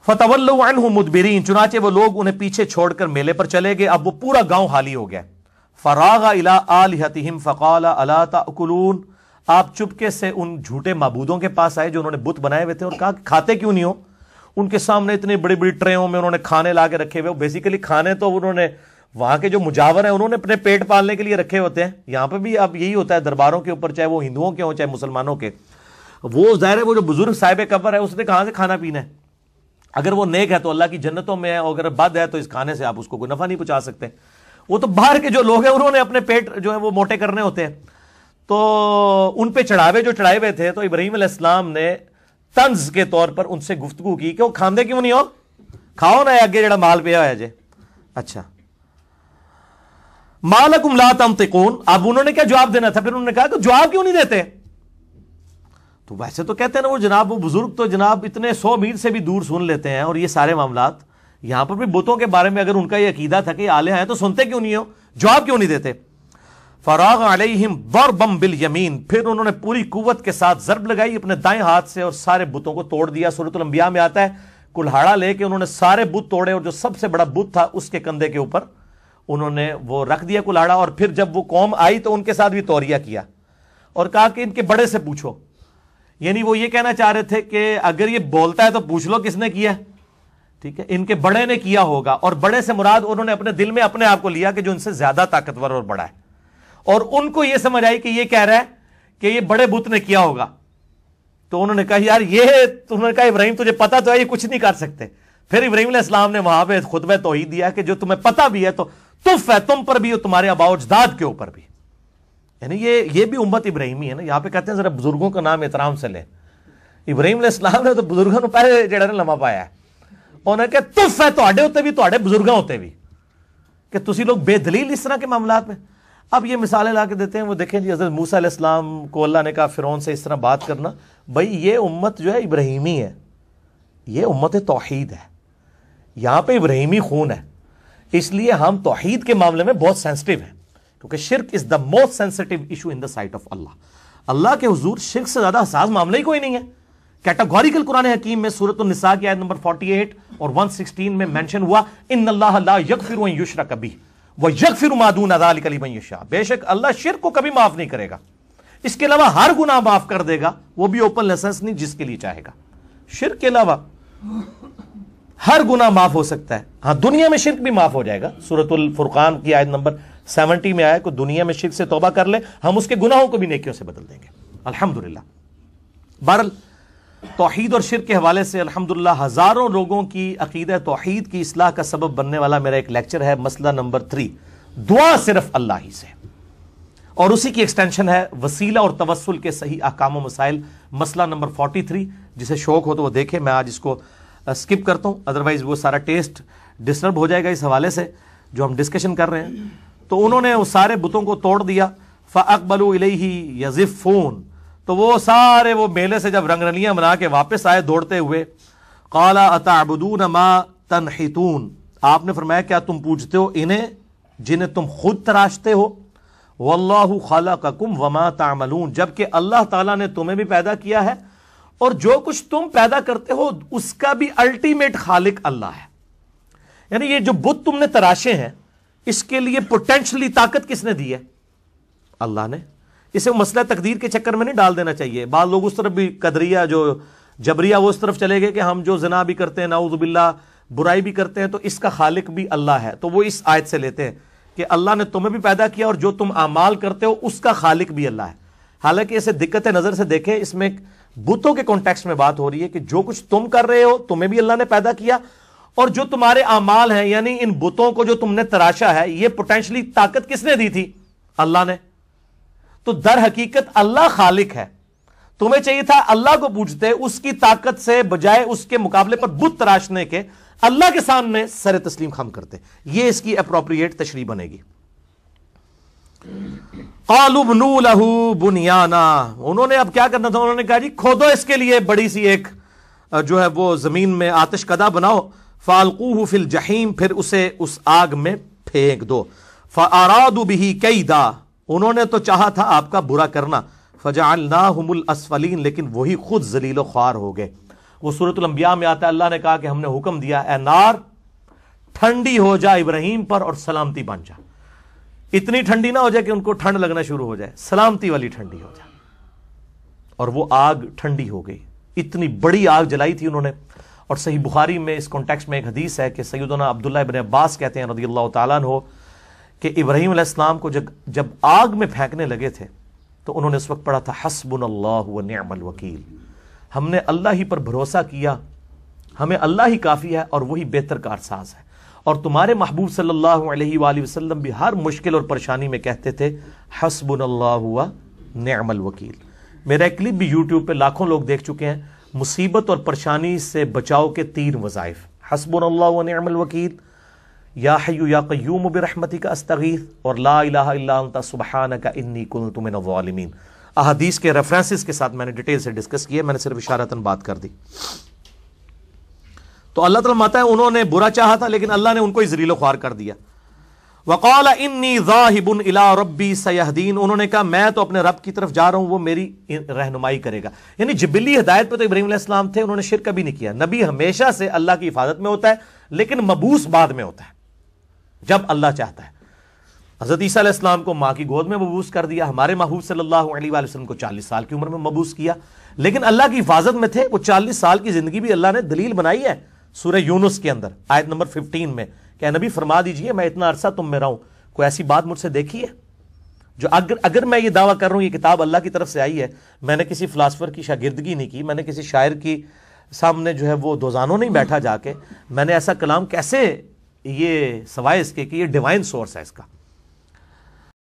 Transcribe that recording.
فتولوا عنہ مدبرین، چنانچہ وہ لوگ انہیں پیچھے چھوڑ کر میلے پر چلے گئے. اب وہ پورا گاؤں حالی ہو گیا. فراغ الی آلہتہم فقال الا تاکلون، آپ چپکے سے ان جھوٹے معبودوں کے پاس آئے جو انہوں نے بت بنائے ہوئے تھے اور کہا کہ کھاتے کیوں نہیں ہو؟ ان کے سامنے اتنی بڑی بڑی ٹریوں میں انہوں نے کھانے لا کے رکھے ہوئے. بیسیکلی کھانے تو انہوں نے وہاں کے جو مجاور ہیں انہوں نے اپنے پیٹ پالنے کے لیے رکھے ہوتے ہیں. یہاں پہ بھی اب یہی ہوتا ہے درباروں کے اوپر، چاہے وہ ہندوؤں کے ہوں چاہے مسلمانوں کے. وہ ظاہر ہے وہ جو بزرگ صاحب قبر ہے اس نے کہاں سے کھانا پینا ہے؟ اگر وہ نیک ہے تو اللہ کی جنتوں میں ہے، اور اگر بد ہے تو اس کھانے سے آپ اس کو کوئی نفع نہیں پہنچا سکتے. وہ تو باہر کے جو لوگ ہیں انہوں نے اپنے پیٹ جو ہے وہ موٹے کرنے ہوتے ہیں. تو ان پہ چڑھاوے جو چڑھائے ہوئے تھے، تو ابراہیم علیہ السلام نے طنز کے طور پر ان سے گفتگو کی کہ وہ کھاندے کیوں نہیں ہو؟ کھاؤ نا اگے جڑا مال پیا ہے جے. اچھا ما لکم لا تنطقون، اب انہوں نے کیا جواب دینا تھا؟ پھر انہوں نے کہا کہ جواب کیوں نہیں دیتے؟ تو ویسے تو کہتے ہیں نا وہ جناب وہ بزرگ تو جناب اتنے 100 میل سے بھی دور سن لیتے ہیں اور یہ سارے معاملات. یہاں پر بھی بتوں کے بارے میں اگر ان کا یہ عقیدہ تھا کہ آلہہ ہیں تو سنتے کیوں نہیں ہو؟ جواب کیوں نہیں دیتے؟ فراغ علیہم ضربا بالیمین، پھر انہوں نے پوری قوت کے ساتھ ضرب لگائی اپنے دائیں ہاتھ سے اور سارے بتوں کو توڑ دیا. سورۃ الانبیاء میں آتا ہے کلہاڑا لے کے انہوں نے سارے بت توڑے اور جو سب سے بڑا بت تھا اس کے کندھے کے اوپر انہوں نے وہ رکھ دیا کلہاڑا. اور پھر جب وہ قوم آئی تو ان کے ساتھ بھی توریہ کیا اور کہا کہ ان کے بڑے سے پوچھو. یعنی وہ یہ کہنا چاہ رہے تھے کہ اگر یہ بولتا ہے تو پوچھ لو کس نے کیا. ٹھیک ہے، ان کے بڑے نے کیا ہوگا. اور بڑے سے مراد انہوں نے اپنے دل میں اپنے آپ کو لیا کہ جو ان سے زیادہ طاقتور اور بڑا ہے، اور ان کو یہ سمجھ آئی کہ یہ کہہ رہا ہے کہ یہ بڑے بت نے کیا ہوگا. تو انہوں نے کہا یار یہ انہوں نے کہا ابراہیم تجھے پتا تو ہے یہ کچھ نہیں کر سکتے. پھر ابراہیم علیہ السلام نے وہاں پہ خطبہ توحید دیا کہ جو تمہیں پتا بھی ہے تو تف ہے تم پر بھی اور تمہارے آباء و اجداد کے اوپر بھی. یعنی یہ بھی امت ابراہیمی ہے نا. یہاں پہ کہتے ہیں ذرا بزرگوں کا نام احترام سے لیں. ابراہیم علیہ السلام نے تو بزرگوں نے پہلے جڑا نے لمحہ پایا ہے. انہوں نے کہا تف ہے تواڈے ہوتے بھی تواڈے بزرگاں ہوتے بھی کہ تسی لوگ بے دلیل اس طرح کے معاملات میں. اب یہ مثالیں لا کے دیتے ہیں. وہ دیکھیں جی حضرت موسیٰ علیہ السلام کو اللہ نے کہا فرعون سے اس طرح بات کرنا. بھائی یہ امت جو ہے ابراہیمی ہے، یہ امت توحید ہے، یہاں پہ ابراہیمی خون ہے. اس لیے ہم توحید کے معاملے میں بہت سینسٹیو ہیں کیونکہ شرک is the most sensitive issue in the sight of Allah. اللہ کے حضور شرک سے زیادہ حساس معاملہ ہی کوئی نہیں ہے. کیٹاگوریکل قرآن حکیم میں سورۃ النساء کی آیت نمبر 48 اور 116 میں مینشن ہوا ان اللہ لا یغفر ان یشرک بہ ویغفر ما دون ذلک لمن یشاء. بے شک اللہ شرک کو کبھی معاف نہیں کرے گا، اس کے علاوہ ہر گناہ معاف کر دے گا، وہ بھی اوپن لائسنس نہیں جس کے لیے چاہے گا. شرک کے علاوہ ہر گناہ معاف ہو سکتا ہے. ہاں دنیا میں شرک بھی معاف ہو جائے گا. سورۃ الفرقان کی آیت نمبر 70 میں آیا کہ دنیا میں شرک سے توبہ کر لے ہم اس کے گناہوں کو بھی نیکیوں سے بدل دیں گے الحمدللہ. بہرحال توحید اور شرک کے حوالے سے الحمدللہ ہزاروں لوگوں کی عقیدہ توحید کی اصلاح کا سبب بننے والا میرا ایک لیکچر ہے، مسئلہ نمبر 3 دعا صرف اللہ ہی سے، اور اسی کی ایکسٹینشن ہے وسیلہ اور توسل کے صحیح احکام و مسائل، مسئلہ نمبر 43. جسے شوق ہو تو وہ دیکھے. میں آج اس کو اسکپ کرتا ہوں ادروائز وہ سارا ٹیسٹ ڈسٹرب ہو جائے گا اس حوالے سے جو ہم ڈسکشن کر رہے ہیں. تو انہوں نے وہ سارے بتوں کو توڑ دیا. فَأَقْبَلُوا إِلَيْهِ يَزِفُّونَ، تو وہ سارے وہ میلے سے جب رنگ رلیاں بنا کے واپس آئے دوڑتے ہوئے. قَالَ أَتَعْبُدُونَ مَا تَنْحِتُونَ، آپ نے فرمایا کیا تم پوجتے ہو انہیں جنہیں تم خود تراشتے ہو. وَاللَّهُ خَلَقَكُمْ وَمَا تَعْمَلُونَ، جبکہ اللہ تعالیٰ نے تمہیں بھی پیدا کیا ہے اور جو کچھ تم پیدا کرتے ہو اس کا بھی الٹیمیٹ خالق اللہ ہے. یعنی یہ جو بت تم نے تراشے ہیں اس کے لیے پوٹینشلی طاقت کس نے دی ہے؟ اللہ نے. اسے مسئلہ تقدیر کے چکر میں نہیں ڈال دینا چاہیے. بعض لوگ اس طرف بھی قدریہ جو جبریہ وہ اس طرف چلے گئے کہ ہم جو زنا بھی کرتے ہیں نعوذ باللہ برائی بھی کرتے ہیں تو اس کا خالق بھی اللہ ہے. تو وہ اس آیت سے لیتے ہیں کہ اللہ نے تمہیں بھی پیدا کیا اور جو تم اعمال کرتے ہو اس کا خالق بھی اللہ ہے. حالانکہ اسے دقت نظر سے دیکھیں اس میں بتوں کے کانٹیکسٹ میں بات ہو رہی ہے کہ جو کچھ تم کر رہے ہو تمہیں بھی اللہ نے پیدا کیا اور جو تمہارے اعمال ہیں یعنی ان بتوں کو جو تم نے تراشا ہے یہ پوٹینشلی طاقت کس نے دی تھی؟ اللہ نے. تو در حقیقت اللہ خالق ہے. تمہیں چاہیے تھا اللہ کو پوجتے اس کی طاقت سے بجائے اس کے مقابلے پر بت تراشنے کے اللہ کے سامنے سر تسلیم خم کرتے. یہ اس کی اپروپریٹ تشریح بنے گی. قالوا بنوا له بنیانا، انہوں نے اب کیا کرنا تھا؟ انہوں نے کہا جی کھودو اس کے لیے بڑی سی ایک جو ہے وہ زمین میں آتش کدہ بناؤ. فالقوه فی الجحیم، پھر اسے اس آگ میں پھینک دو. فارادوا به کیدا، انہوں نے تو چاہا تھا آپ کا برا کرنا. فجعلناهم الاسفلین، لیکن وہی خود ذلیل و خوار ہو گئے. وہ سورۃ الانبیاء میں آتا ہے، اللہ نے کہا کہ ہم نے حکم دیا اے نار ٹھنڈی ہو جا ابراہیم پر اور سلامتی بن جا. اتنی ٹھنڈی نہ ہو جائے کہ ان کو ٹھنڈ لگنا شروع ہو جائے، سلامتی والی ٹھنڈی ہو جائے. اور وہ آگ ٹھنڈی ہو گئی، اتنی بڑی آگ جلائی تھی انہوں نے. اور صحیح بخاری میں اس کانٹیکسٹ میں ایک حدیث ہے کہ سیدنا عبداللہ ابن عباس کہتے ہیں رضی اللہ تعالیٰ عنہ کہ ابراہیم علیہ السلام کو جب آگ میں پھینکنے لگے تھے تو انہوں نے اس وقت پڑھا تھا حسبنا اللہ و نعم الوکیل، ہم نے اللہ ہی پر بھروسہ کیا، ہمیں اللہ ہی کافی ہے اور وہی بہتر کارساز ہے. اور تمہارے محبوب صلی اللہ علیہ وآلہ وسلم بھی ہر مشکل اور پریشانی میں کہتے تھے حسبنا اللہ و نعم الوکیل. میرا ایک کلپ بھی یوٹیوب پہ لاکھوں لوگ دیکھ چکے ہیں، مصیبت اور پریشانی سے بچاؤ کے 3 وظائف، حسبنا اللہ و نعم الوکیل، یا حی یا قیوم برحمتک استغیث، اور لا الہ الا انت سبحانک انی کنت من الظالمین. احادیث کے ریفرنسز کے ساتھ میں نے ڈیٹیل سے ڈسکس کیے، میں نے صرف اشارتاً بات کر دی. تو اللہ تعالیٰ ماتا ہے انہوں نے برا چاہا تھا لیکن اللہ نے ان کو ہی ذلیل و خوار کر دیا. وقال انی ذاہب الی ربی سیہدین، انہوں نے کہا میں تو اپنے رب کی طرف جا رہا ہوں، وہ میری رہنمائی کرے گا. یعنی جبلی ہدایت پہ تو ابراہیم علیہ السلام تھے، انہوں نے شرک کبھی نہیں کیا. نبی ہمیشہ سے اللہ کی حفاظت میں ہوتا ہے لیکن مبعوث بعد میں ہوتا ہے جب اللہ چاہتا ہے. حضرت عیسیٰ علیہ السلام کو ماں کی گود میں مبعوث کر دیا، ہمارے محبوب صلی اللہ علیہ وآلہ وسلم کو 40 سال کی عمر میں مبعوث کیا، لیکن اللہ کی حفاظت میں تھے. وہ 40 سال کی زندگی بھی اللہ نے دلیل بنائی ہے سورہ یونس کے اندر آیت نمبر 15 میں کہ نبی فرما دیجئے میں اتنا عرصہ تم میں رہوں، کوئی ایسی بات مجھ سے دیکھی ہے جو اگر میں یہ دعویٰ کر رہا ہوں یہ کتاب اللہ کی طرف سے آئی ہے، میں نے کسی فلاسفر کی شاگردگی نہیں کی، میں نے کسی شاعر کی سامنے جو ہے وہ دوزانوں نہیں بیٹھا جا کے، میں نے ایسا کلام کیسے، یہ سوائے اس کے کہ یہ ڈیوائن سورس ہے اس کا.